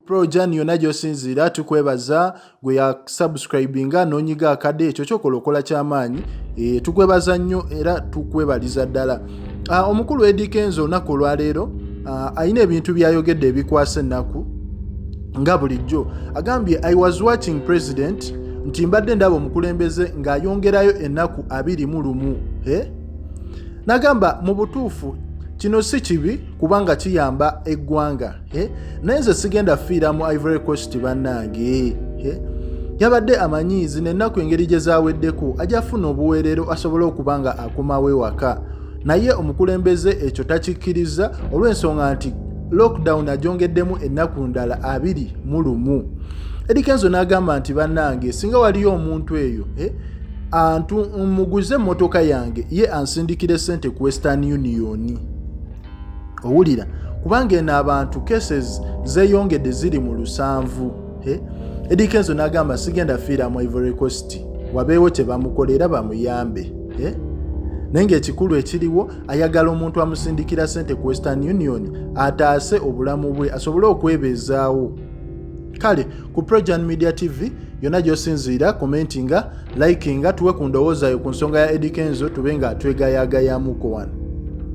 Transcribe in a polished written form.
Projan yonna gy'osinziira tukwebaza gwe ya subscribinga n'onyiga akadde ekyo kyokola okola ky'amaanyi tukwebaza nnyo era tukwebaliza ddala. Omukulu Eddy Kenzo olunaku olwaleero ayina ebintu by'ayogedde ebikwasa ennaku nga bulijjo. Agambye I was watching president nti mbadde ndaba omukulembeze ng'ayongerayo ennaku 21. N'agamba mu butuufu kino si kibi kubanga kiyamba eggwanga naye nze sigenda fiira mu Ivory Coast bannange. Yabadde amanyiizi n'ennaku engeri gye zaaweddeko ajja afuna obuweerero asobole okuba nga akomawo ewaka, naye omukulembeze ekyo takikkiriza olw'ensonga nti lockdown agyongeddemu ennaku ndala 21. Eddy Kenzo n'agamba nti bannange singa waliyo omuntu eyo muguze emmotoka yange ye ansindikire ssente ku Western Union. Owulira kubanga eno abantu cases zeeyongedde ziri mu 7. Eddy Kenzo n'agamba sigenda fiira mu Ivory Coast wabeewo kye bamukolera bamuyambe. Naye ng'ekikulu ekiriwo ayagala omuntu amusindikira ssente ku Western Union ataase obulamu bwe asobole okwebeezaawo. Kale ku Projan Media TV yonna gy'osinziira commentinga, likinga tuwe ku ndowooza yo ku nsonga ya Eddy Kenzo tube nga twegayagayamuko wano.